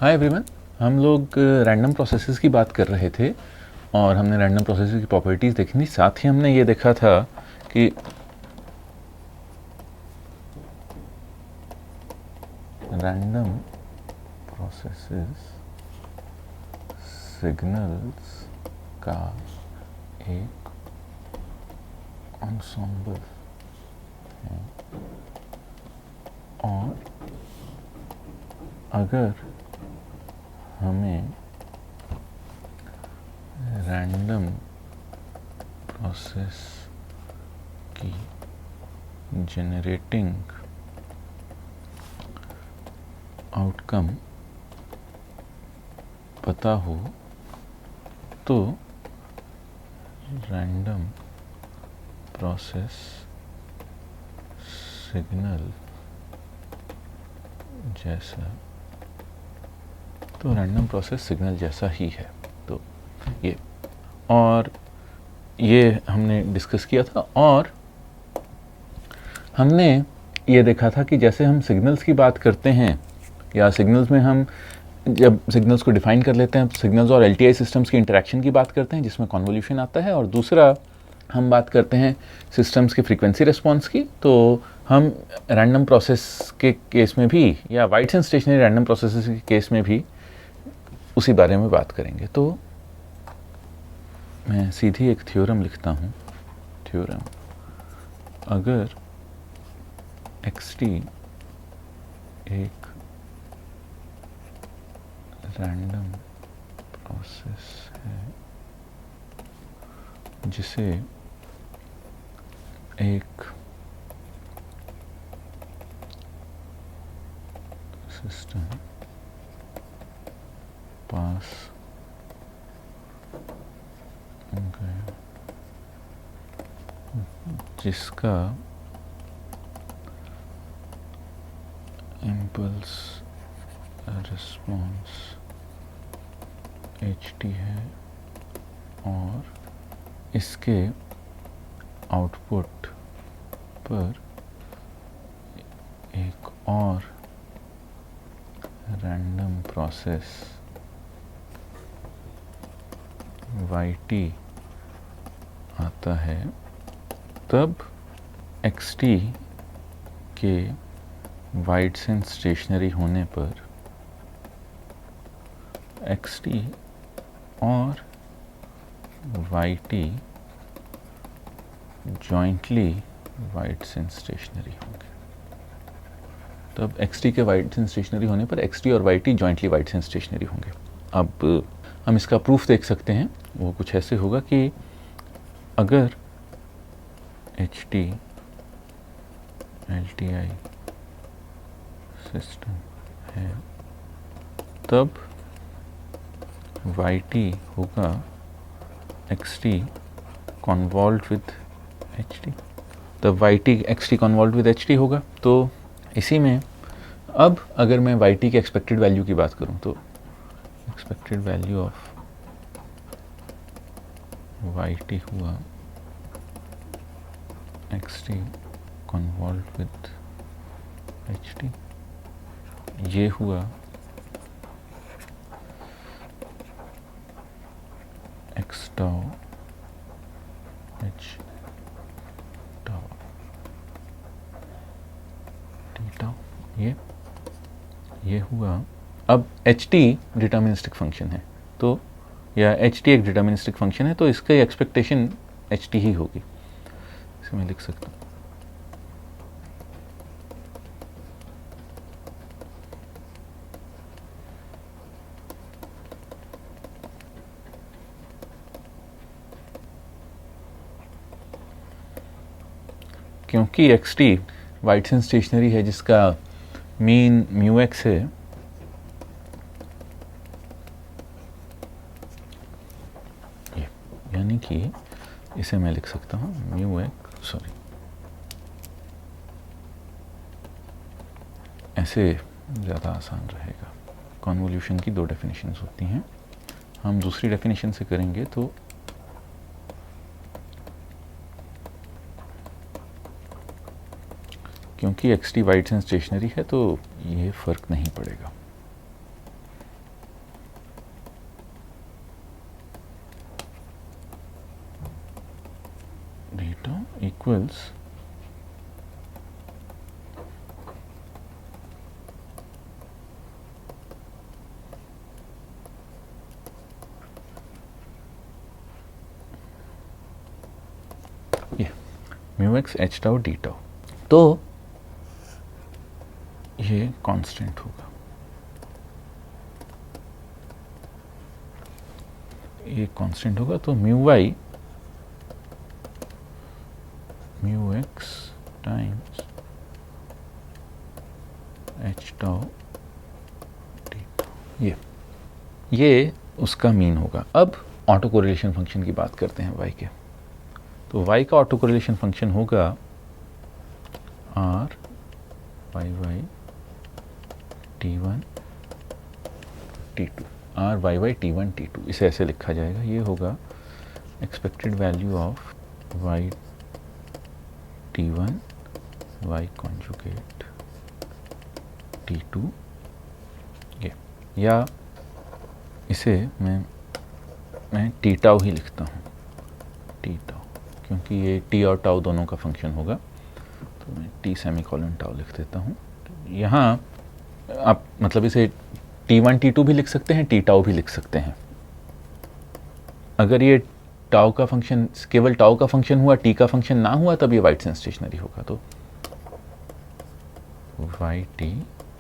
Hi everyone. हम लोग random processes की बात कर रहे थे और हमने रैंडम प्रोसेसेस की प्रॉपर्टीज़ देखी थी। साथ ही हमने ये देखा था कि रैंडम प्रोसेसेस सिग्नल्स का एक ensemble है और अगर हमें रैंडम प्रोसेस की जनरेटिंग आउटकम पता हो तो रैंडम प्रोसेस सिग्नल जैसा रैंडम प्रोसेस सिग्नल जैसा ही है। तो ये हमने डिस्कस किया था और हमने ये देखा था कि जैसे हम सिग्नल्स की बात करते हैं या सिग्नल्स में हम जब सिग्नल्स को डिफाइन कर लेते हैं, सिग्नल्स और एलटीआई सिस्टम्स की इंटरेक्शन की बात करते हैं जिसमें कन्वोल्यूशन आता है, और दूसरा हम बात करते हैं सिस्टम्स की फ्रीक्वेंसी रिस्पॉन्स की। तो हम रैंडम प्रोसेस के केस में भी या wides and stationary random processes के केस में भी उसी बारे में बात करेंगे। तो मैं सीधी एक थ्योरम लिखता हूँ। थ्योरम, अगर xt एक रैंडम प्रोसेस है जिसे एक सिस्टम पास गया जिसका इम्पल्स रिस्पॉन्स ht है और इसके आउटपुट पर एक और रैंडम प्रोसेस yt आता है, तब xt के वाइड्स एंड स्टेशनरी होने पर xt और yt jointly wides and stationary होंगे। तब xt के वाइड्स एंड स्टेशनरी होने पर xt और yt jointly wides and stationary होंगे। अब हम इसका प्रूफ देख सकते हैं। वो कुछ ऐसे होगा कि अगर ht LTI सिस्टम है तब yt होगा xt कॉन्वॉल्व्ड विद ht, तब yt xt कॉन्वॉल्व्ड विद ht होगा। तो इसी में अब अगर मैं yt के एक्सपेक्टेड वैल्यू की बात करूं तो एक्सपेक्टेड वैल्यू ऑफ yt हुआ xt कॉन्वॉल्व्ड विद ht, ये हुआ x tau h tau t tau, ये हुआ। अब ht डिटर्मिनिस्टिक फंक्शन है तो या ht एक डिटर्मिनिस्टिक फंक्शन है तो इसका एक्सपेक्टेशन ht ही होगी। इसे मैं लिख सकता हूँ क्योंकि xt वाइड्स एंड स्टेशनरी है जिसका मीन μx है, यानी कि इसे मैं लिख सकता हूँ ऐसे ज़्यादा आसान रहेगा। कॉन्वोल्यूशन की दो डेफिनेशंस होती हैं, हम दूसरी डेफिनेशन से करेंगे तो क्योंकि x t wides and stationary है तो ये फ़र्क नहीं पड़ेगा। Equals mu x h tau D tau. तो ये कांस्टेंट होगा, ये कांस्टेंट होगा। तो mu y mu x times h tau D tau, ये उसका मीन होगा। अब ऑटो कोरिलेशन फंक्शन की बात करते हैं y के। तो y का ऑटो कोरिलेशन फंक्शन होगा R Y y T1 T2, r Y y T1 T2, इसे ऐसे लिखा जाएगा। ये होगा expected value of y T1 y conjugate T2, ये, या इसे मैं टी टाउ ही लिखता हूँ, टी टाउ, क्योंकि ये टी और टाउ दोनों का फंक्शन होगा। तो मैं टी सेमीकोलन टाउ लिख देता हूँ। यहाँ आप मतलब इसे T1 T2 भी लिख सकते हैं, टी टाउ भी लिख सकते हैं। अगर ये टाउ का फंक्शन, केवल टाउ का फंक्शन हुआ, टी का फंक्शन ना हुआ, तब ये वाइटसन स्टेशनरी होगा। तो Y t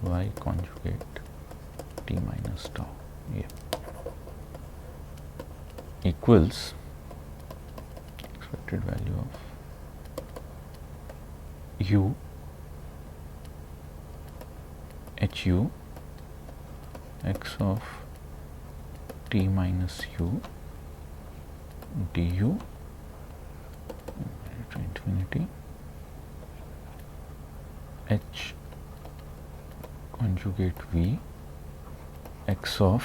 Y conjugate T minus tau, ये equals expected value of u hu x of t minus u du to infinity h conjugate v x of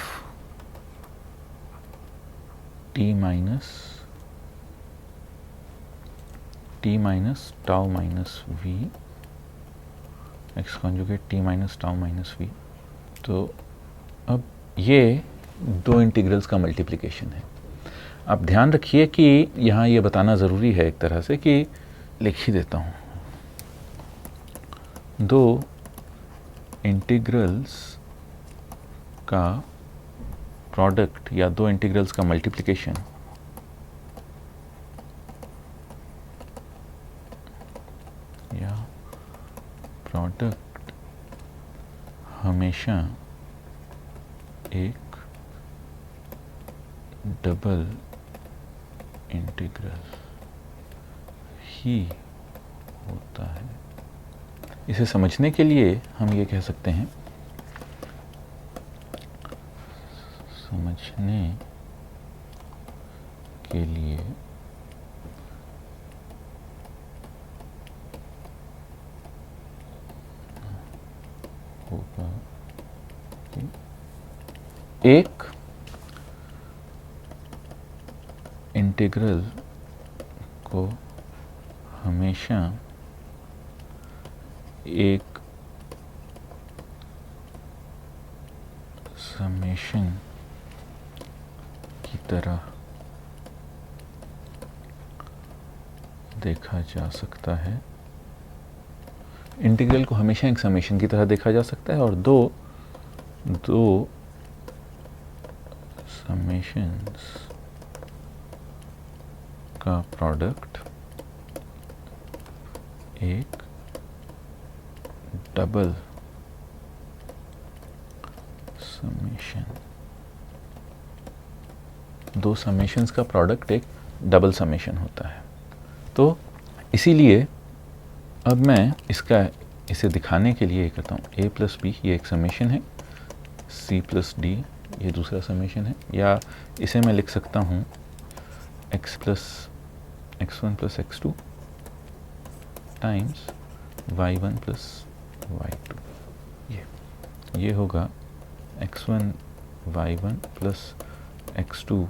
t minus tau minus v x conjugate t minus tau minus v। तो अब ये दो integrals का multiplication है। आप ध्यान रखिए कि यहाँ ये बताना ज़रूरी है एक तरह से, कि लिख ही देता हूँ, दो इंटीग्रल्स का प्रोडक्ट या दो इंटीग्रल्स का मल्टीप्लिकेशन या प्रोडक्ट हमेशा एक डबल इंटीग्रल ही होता है। इसे समझने के लिए हम ये कह सकते हैं, समझने के लिए होगा कि एक इंटीग्रल को हमेशा एक समेशन की तरह देखा जा सकता है। इंटीग्रल को हमेशा एक समेशन की तरह देखा जा सकता है, और दो समेशंस का प्रोडक्ट एक डबल समेशन, दो समेशंस का प्रोडक्ट एक डबल समेशन होता है। तो इसीलिए अब मैं इसे दिखाने के लिए करता हूँ, a प्लस बी ये एक समेशन है, c प्लस डी ये दूसरा समेशन है, या इसे मैं लिख सकता हूँ x1 plus x2 times y1 plus y2। ये होगा x1 y1 plus x2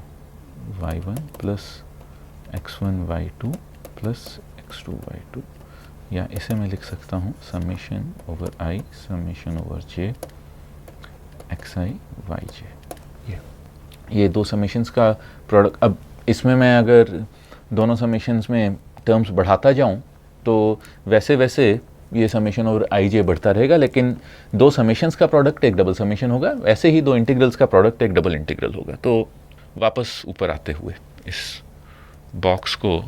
y1 plus x1 y2 plus x2 y2, या इसे मैं लिख सकता हूँ summation over i summation over j xi yj। ये दो समेशंस का प्रोडक्ट। अब इसमें मैं अगर दोनों समेशंस में टर्म्स बढ़ाता जाऊं तो वैसे वैसे ये समेशन ओवर आई जे बढ़ता रहेगा, लेकिन दो समेशंस का प्रोडक्ट एक डबल समेशन होगा, वैसे ही दो इंटीग्रल्स का प्रोडक्ट एक डबल इंटीग्रल होगा। तो वापस ऊपर आते हुए इस बॉक्स को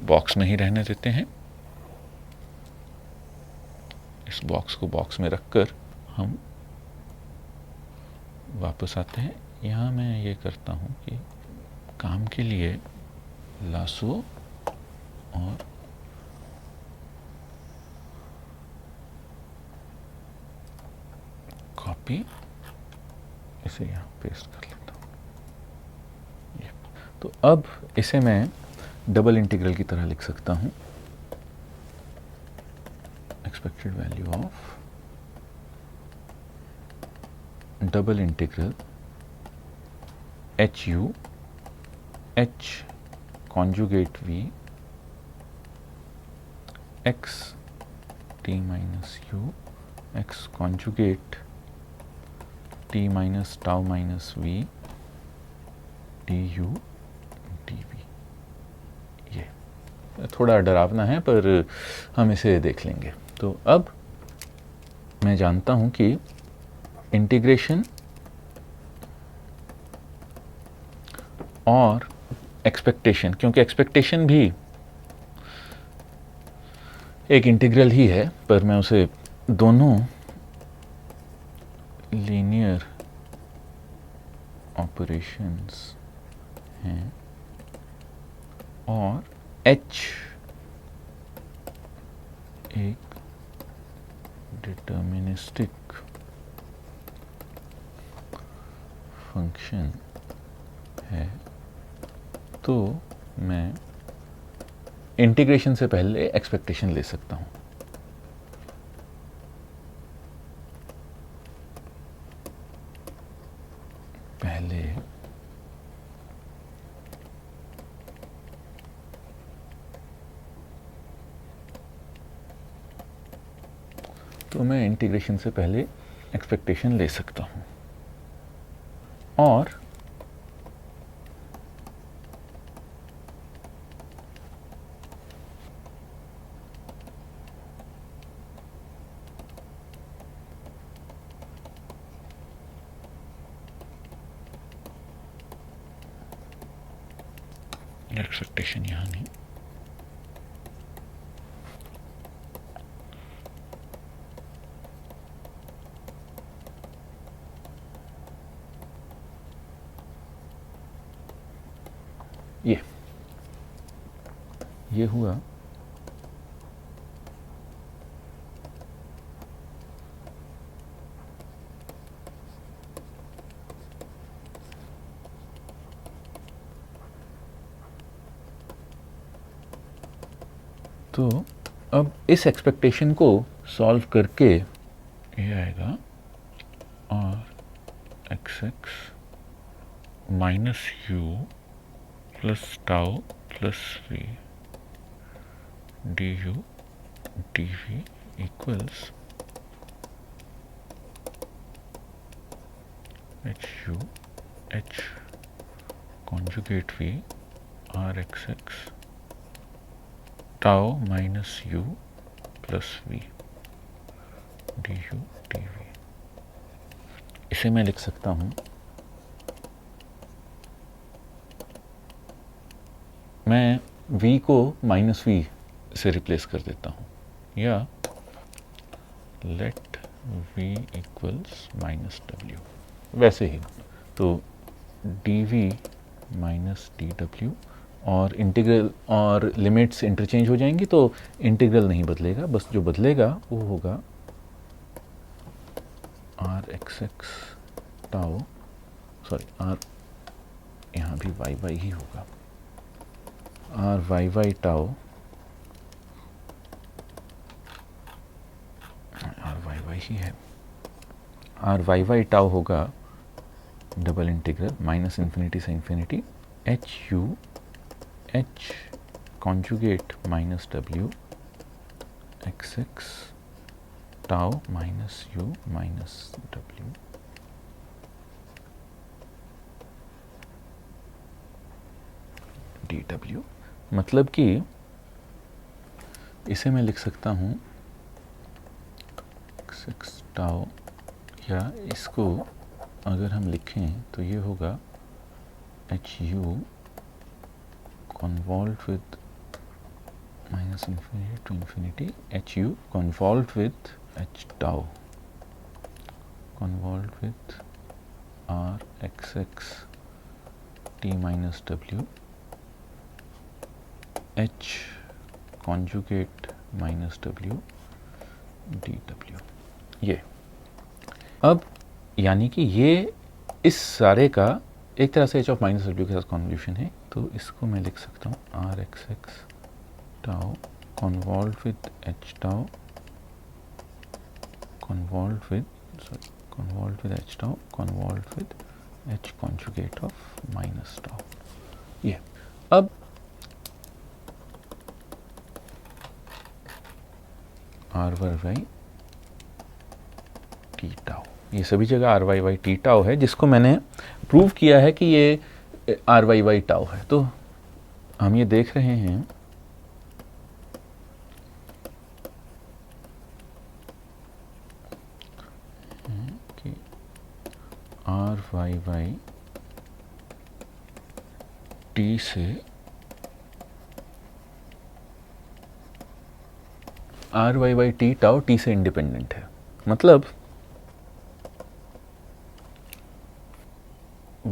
बॉक्स में ही रहने देते हैं। इस बॉक्स को बॉक्स में रखकर हम वापस आते हैं। यहाँ मैं ये करता हूँ कि काम के लिए लासो और कॉपी इसे यहाँ पेस्ट कर लेता हूँ। तो अब इसे मैं डबल इंटीग्रल की तरह लिख सकता हूँ। Expected value of double integral h U H conjugate v x t minus u x conjugate T minus tau minus v d u d v. ये थोड़ा डरावना है पर हम इसे देख लेंगे। तो अब मैं जानता हूं कि इंटीग्रेशन और एक्सपेक्टेशन, क्योंकि एक्सपेक्टेशन भी एक इंटीग्रल ही है, पर मैं उसे दोनों लीनियर ऑपरेशंस हैं और h एक डिटर्मिनिस्टिक फंक्शन है, तो मैं इंटीग्रेशन से पहले एक्सपेक्टेशन ले सकता हूं। पहले तो मैं इंटीग्रेशन से पहले एक्सपेक्टेशन ले सकता हूं और एक्सपेक्टेशन यहाँ नहीं, ये हुआ तो अब इस एक्सपेक्टेशन को सॉल्व करके ये आएगा और x x minus u plus tau plus v d u d v equals h U H conjugate v r x x tau minus u plus v d u d v. इसे मैं लिख सकता हूँ, मैं v को minus we से replace कर देता हूँ, या लेट v इक्वल्स माइनस डब्ल्यू, वैसे ही तो डी वी माइनस डी डब्ल्यू और इंटीग्रल और लिमिट्स इंटरचेंज हो जाएंगी, तो इंटीग्रल नहीं बदलेगा, बस जो बदलेगा वो होगा R x x tau, sorry R यहाँ भी वाई वाई ही होगा, R Y Y tau R Y Y ही है, आर वाई वाई टाउ होगा डबल इंटीग्रल माइनस इन्फिनिटी से infinity H U H conjugate minus W X x tau minus U minus W D W मतलब कि इसे मैं लिख सकता हूँ x टाउ, या इसको अगर हम लिखें तो ये होगा HU convolved with minus infinity to infinity, HU convolved with H tau convolved with R XX T minus W H conjugate minus W dW। ये अब यानी कि ये इस सारे का एक तरह से h ऑफ माइनस डब्ल्यू के साथ कॉन्वोल्यूशन है, तो इसको मैं लिख सकता हूँ r x x tau convolve with h tau convolve with h tau convolve with h conjugate of minus tau. ये अब आर वाई टी टाउ, ये सभी जगह आर वाई टी टाउ है, जिसको मैंने प्रूव किया है कि ये आर वाई टाउ है। तो हम ये देख रहे हैं कि आर वाई टी से r y T tau t से इंडिपेंडेंट है। मतलब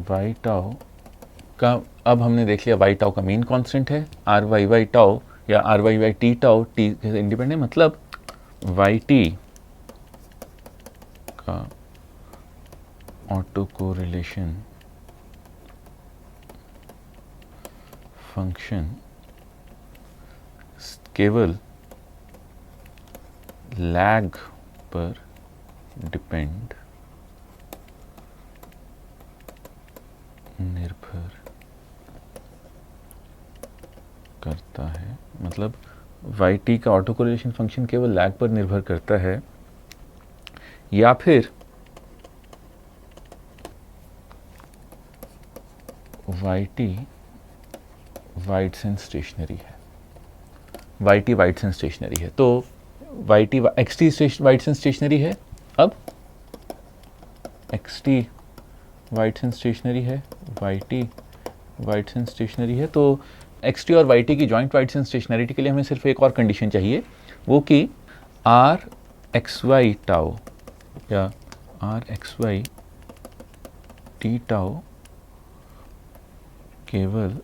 वाई टाउ का, अब हमने देख लिया वाई टाउ का मेन कांस्टेंट है, आर वाई टाउ या r y T tau t से इंडिपेंडेंट, मतलब वाई टी का ऑटो कोरिलेशन फंक्शन केवल लैग पर डिपेंड निर्भर करता है। मतलब वाई टी का ऑटो कोरिलेशन फंक्शन केवल लैग पर निर्भर करता है, या फिर वाई टी वाइड्सन स्टेशनरी है। वाई टी वाइड्सन स्टेशनरी है, तो Y T X T wide sense stationary है। अब एक्स टी वाइड्सन स्टेशनरी है, वाई टी वाइड्सन स्टेशनरी है, तो एक्स टी और वाई टी की जॉइंट वाइड्सन स्टेशनरिटी के लिए हमें सिर्फ एक और कंडीशन चाहिए, वो कि आर एक्स वाई टाउ या R X Y T tau केवल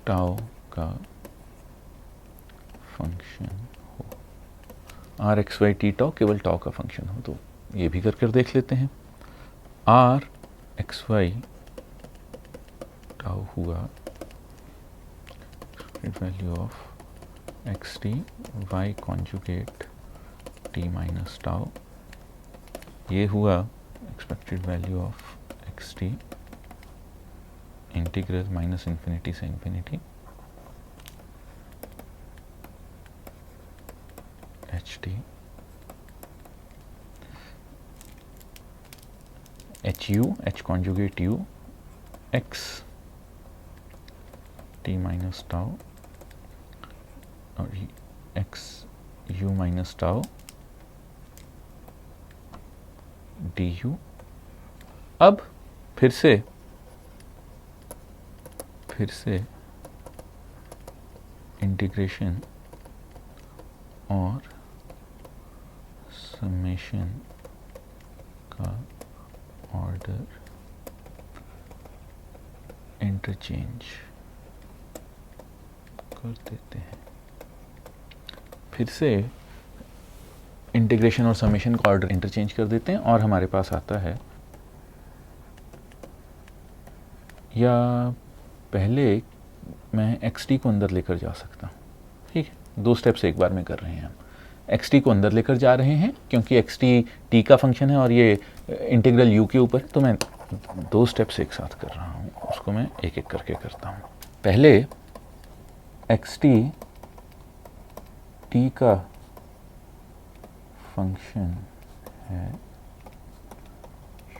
टाउ का फंक्शन हो। R X Y T tau केवल टाउ का फंक्शन हो। तो ये भी कर देख लेते हैं। आर एक्स वाई टाउ हुआ value of X T Y conjugate T minus tau, ये हुआ expected value of X T integral minus infinity से infinity H T H U H conjugate U X t minus tau और x you minus tau D you. अब फिर से integration और summation का order interchange कर देते हैं। फिर से इंटीग्रेशन और समेशन का ऑर्डर इंटरचेंज कर देते हैं और हमारे पास आता है, या पहले मैं एक्स टी को अंदर लेकर जा सकता हूँ। ठीक है, दो स्टेप्स एक बार में कर रहे हैं हम। एक्स टी को अंदर लेकर जा रहे हैं क्योंकि एक्स टी टी का फंक्शन है और ये इंटीग्रल यू के ऊपर है, तो मैं दो स्टेप्स एक साथ कर रहा हूँ, उसको मैं एक एक करके करता हूँ। पहले एक्स टी टी का फंक्शन है,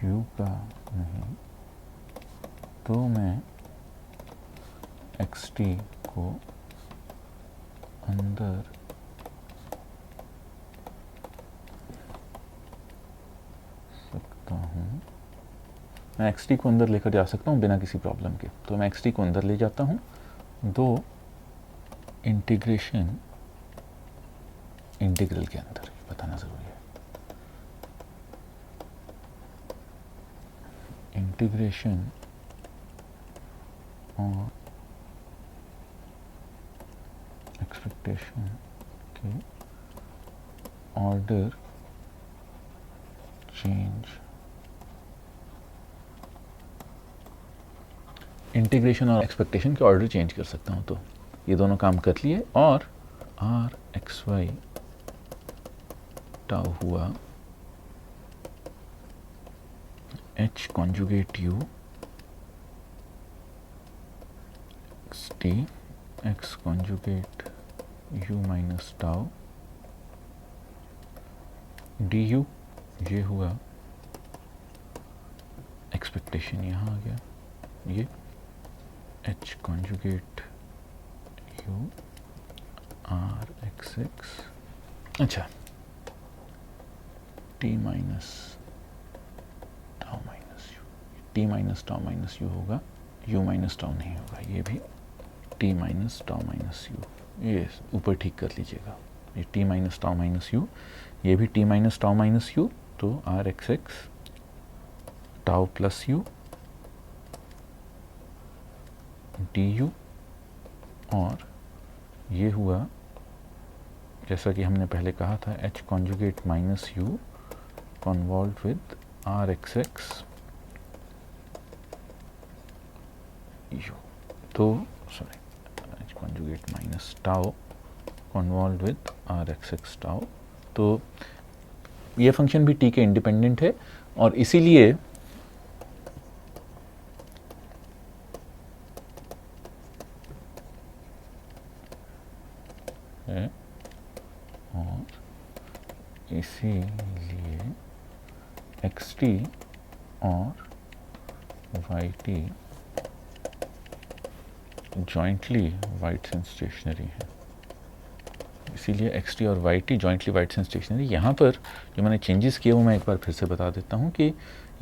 यू का नहीं, तो मैं एक्स टी को अंदर सकता हूँ, मैं एक्स टी को अंदर लेकर जा सकता हूँ बिना किसी प्रॉब्लम के। तो मैं एक्स टी को अंदर ले जाता हूँ, दो इंटीग्रेशन इंटीग्रल के अंदर, बताना ज़रूरी है, इंटीग्रेशन और एक्सपेक्टेशन के ऑर्डर चेंज, इंटीग्रेशन और एक्सपेक्टेशन के ऑर्डर चेंज कर सकता हूँ। तो ये दोनों काम कर लिए और आर एक्स वाई टाउ हुआ H conjugate U X T X conjugate U minus tau D U, ये हुआ एक्सपेक्टेशन, यहाँ आ गया ये H conjugate U R x X, अच्छा T minus tau minus U, T minus tau minus U होगा, U minus tau नहीं होगा, ये भी T minus tau minus U, ये ऊपर ठीक कर लीजिएगा, ये T minus tau minus U, ये भी T minus tau minus U, तो R x x tau plus U D U, और ये हुआ जैसा कि हमने पहले कहा था H conjugate minus U convolve with R x X U, तो sorry H conjugate minus tau convolve with R x x tau, तो ये फंक्शन भी टी के इंडिपेंडेंट है और इसीलिए है और इसीलिए एक्स टी और Y t jointly wides and stationary है, इसीलिए एक्स टी और Y t jointly wides and stationary. यहाँ पर जो मैंने चेंजेस किए वो मैं एक बार फिर से बता देता हूँ कि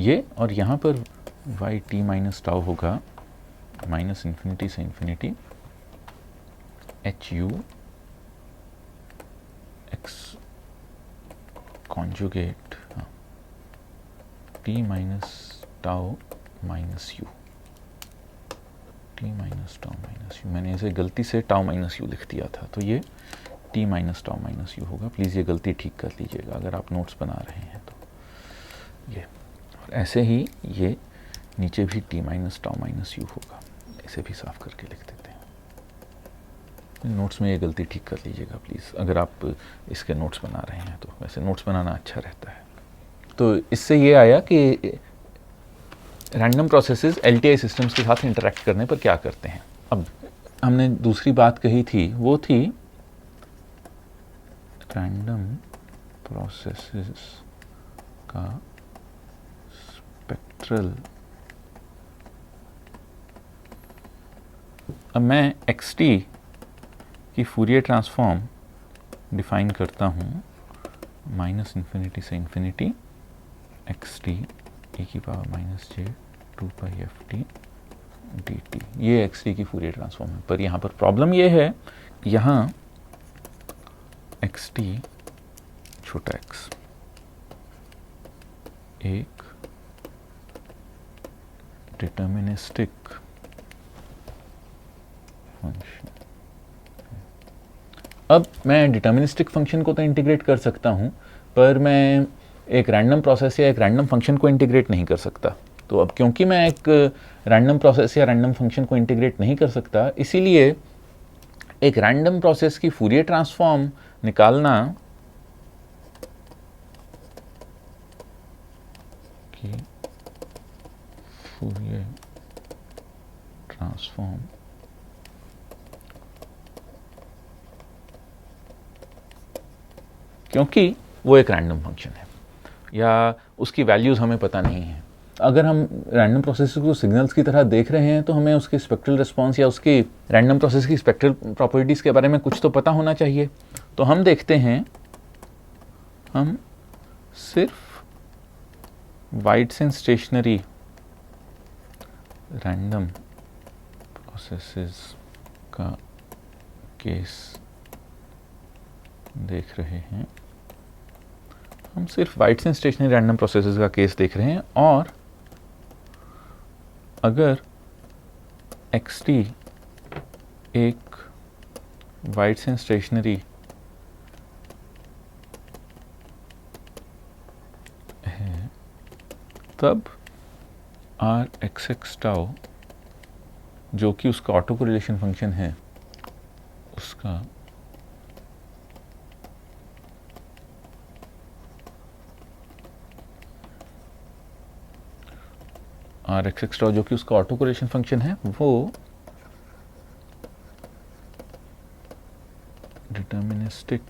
ये और यहाँ पर वाई टी माइनस टाउ होगा माइनस इन्फिनिटी से infinity H you x conjugate T minus tau minus U, T minus tau minus you, मैंने इसे गलती से टाउ माइनस यू लिख दिया था, तो ये T minus tau minus U होगा। प्लीज़ ये गलती ठीक कर लीजिएगा अगर आप नोट्स बना रहे हैं तो। ये और ऐसे ही ये नीचे भी T minus tau minus U होगा, इसे भी साफ करके लिख देते हैं। नोट्स में ये गलती ठीक कर लीजिएगा प्लीज़ अगर आप इसके नोट्स बना रहे हैं तो, वैसे नोट्स बनाना अच्छा रहता है। तो इससे ये आया कि रैंडम प्रोसेसेस एलटीआई सिस्टम्स के साथ इंटरेक्ट करने पर क्या करते हैं। अब हमने दूसरी बात कही थी वो थी रैंडम प्रोसेसेस का स्पेक्ट्रल। अब मैं एक्स टी की फूरियर ट्रांसफॉर्म डिफाइन करता हूँ माइनस इन्फिनिटी से इन्फिनिटी एक्स टी e की पावर माइनस जे 2 एफ टी डी टी, ये एक्स टी की फूरियर ट्रांसफॉर्म है। पर यहाँ पर प्रॉब्लम ये है, यहाँ एक्स टी छोटा एक्स एक डिटर्मिनिस्टिक फंक्शन। अब मैं डिटर्मिनिस्टिक फंक्शन को तो इंटीग्रेट कर सकता हूँ पर मैं एक रैंडम प्रोसेस या एक रैंडम फंक्शन को इंटीग्रेट नहीं कर सकता। तो अब क्योंकि मैं एक रैंडम प्रोसेस या रैंडम फंक्शन को इंटीग्रेट नहीं कर सकता, इसीलिए एक रैंडम प्रोसेस की फूरियर ट्रांसफॉर्म निकालना की फूरियर ट्रांसफॉर्म क्योंकि वो एक रैंडम फंक्शन है या उसकी वैल्यूज़ हमें पता नहीं है, अगर हम रैंडम प्रोसेस को सिग्नल्स की तरह देख रहे हैं तो हमें उसके स्पेक्ट्रल रिस्पॉन्स या उसकी रैंडम प्रोसेस की स्पेक्ट्रल प्रॉपर्टीज़ के बारे में कुछ तो पता होना चाहिए। तो हम देखते हैं, हम सिर्फ wides and stationary random processes का केस देख रहे हैं। हम सिर्फ wides and stationary random processes का केस देख रहे हैं, और अगर xt एक वाइड्स एंड स्टेशनरी है, तब Rxx टाउ जो कि उसका ऑटो कोरिलेशन फंक्शन है, उसका Rxx टाउ जो कि उसका ऑटो कोरिलेशन फंक्शन है, वो डिटर्मिनिस्टिक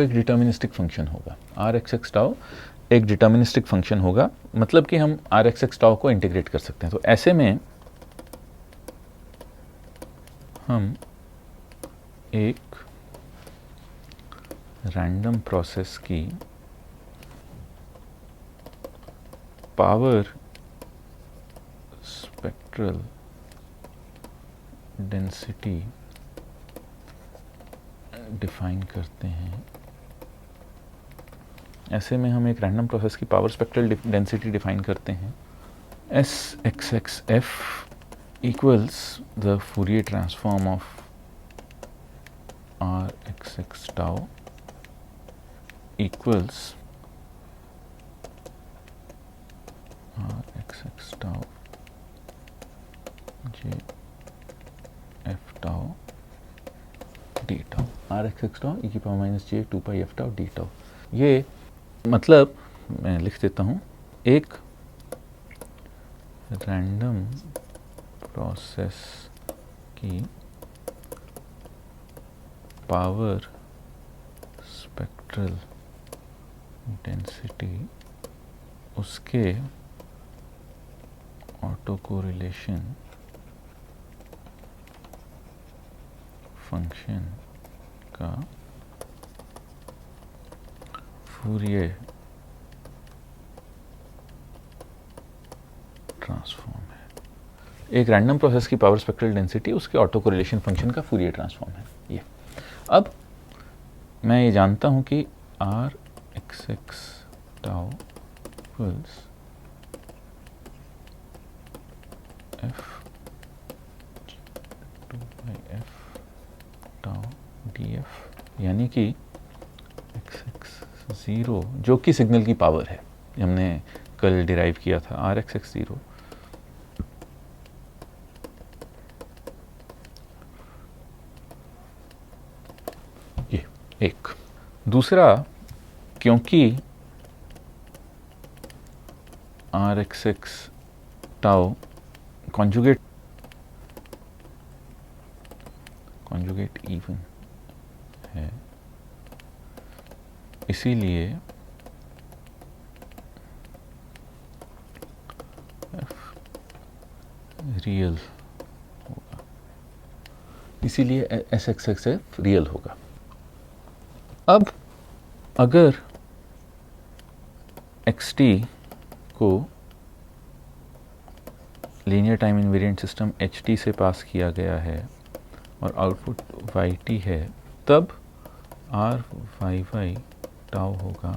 एक डिटर्मिनिस्टिक फंक्शन होगा। Rxx टाउ एक डिटर्मिनिस्टिक फंक्शन होगा, मतलब कि हम Rxx टाउ को इंटीग्रेट कर सकते हैं। तो ऐसे में हम एक रैंडम प्रोसेस की पावर स्पेक्ट्रल डेंसिटी डिफाइन करते हैं। ऐसे में हम एक रैंडम प्रोसेस की पावर स्पेक्ट्रल डेंसिटी डिफाइन करते हैं। Sxxf equals the Fourier transform of Rxx tau equals Rxx tau j f tau d tau। Rxx tau e की power minus j 2 pi f tau d tau। ये मतलब मैं लिख देता हूँ, एक रैंडम प्रोसेस की पावर स्पेक्ट्रल डेंसिटी उसके ऑटो कोरिलेशन फंक्शन का फूरियर ट्रांसफॉर्म है। एक रैंडम प्रोसेस की पावर स्पेक्ट्रल डेंसिटी उसके ऑटो कोरिलेशन फंक्शन का फूरियर ट्रांसफॉर्म है ये। अब मैं ये जानता हूं कि Rxx tau equals f 2 by f tau df, यानी कि Rxx0 जो कि सिग्नल की पावर है, हमने कल डिराइव किया था। Rxx0 ये एक। दूसरा, क्योंकि Rxx टाउ कॉन्जुगेट इवन है, इसीलिए रियल होगा, इसीलिए Sxxf रियल होगा। अब अगर xt को linear time invariant system ht से पास किया गया है और आउटपुट yt है, तब ryy टाउ होगा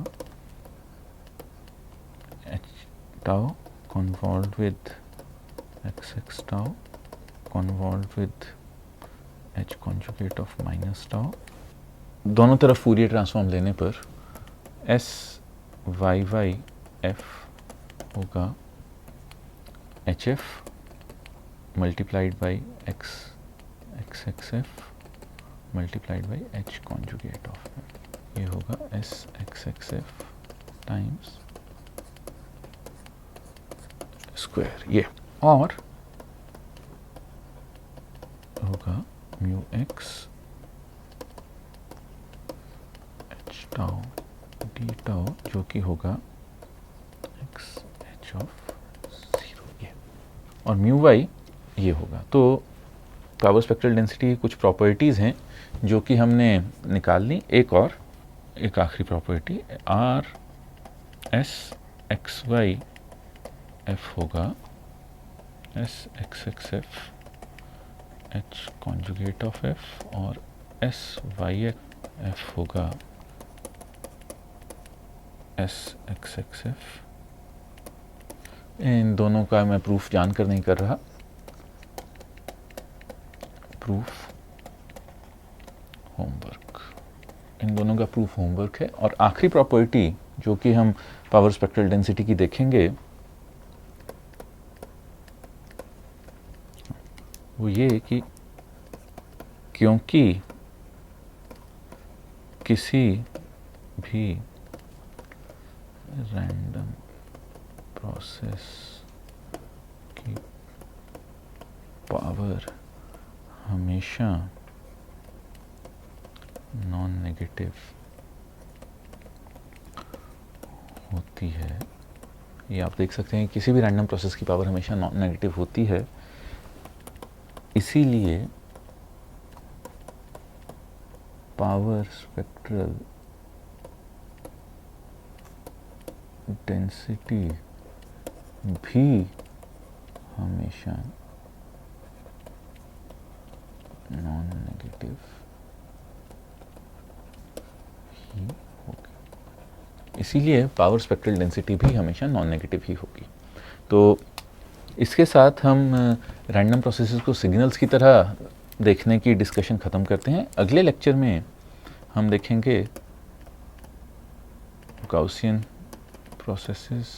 h tau convolved with xx tau convolved with h conjugate of minus tau. दोनों तरफ फूरियर ट्रांसफॉर्म लेने पर SYYF होगा HF multiplied by XXF multiplied by H conjugate of, ये होगा SXXF टाइम्स स्क्वायर ये, और होगा mu x H tau D tau जो कि होगा एक्स एच ऑफ 0 ये, और म्यू वाई ये होगा। तो पावर स्पेक्ट्रल डेंसिटी की कुछ प्रॉपर्टीज़ हैं जो कि हमने निकाल ली। एक आखिरी property R S X Y F होगा S X X F H conjugate of F, और एस वाई एफ होगा एस एक्स एक्स एफ। इन दोनों का मैं प्रूफ जानकर नहीं कर रहा, प्रूफ होमवर्क, इन दोनों का प्रूफ होमवर्क है। और आखिरी प्रॉपर्टी जो कि हम पावर स्पेक्ट्रल डेंसिटी की देखेंगे वो ये कि क्योंकि किसी भी रैंडम प्रोसेस की पावर हमेशा नॉन नेगेटिव होती है। ये आप देख सकते हैं, किसी भी रैंडम प्रोसेस की पावर हमेशा नॉन नेगेटिव होती है, इसीलिए पावर स्पेक्ट्रल डेंसिटी भी हमेशा नॉन नेगेटिव ही होगी, इसीलिए पावर स्पेक्ट्रल डेंसिटी भी हमेशा नॉन नेगेटिव ही होगी। तो इसके साथ हम रैंडम प्रोसेसेस को सिग्नल्स की तरह देखने की डिस्कशन ख़त्म करते हैं। अगले लेक्चर में हम देखेंगे गाउसियन प्रोसेसेस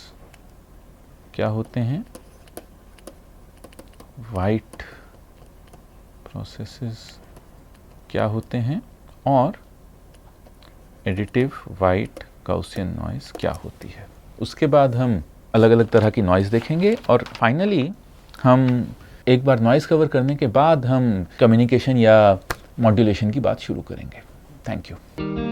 क्या होते हैं, वाइट प्रोसेसेस क्या होते हैं, और एडिटिव वाइट गाउसियन नॉइज़ क्या होती है। उसके बाद हम अलग अलग तरह की नॉइज़ देखेंगे, और फाइनली हम एक बार नॉइज़ कवर करने के बाद हम कम्युनिकेशन या मॉड्यूलेशन की बात शुरू करेंगे। Thank you.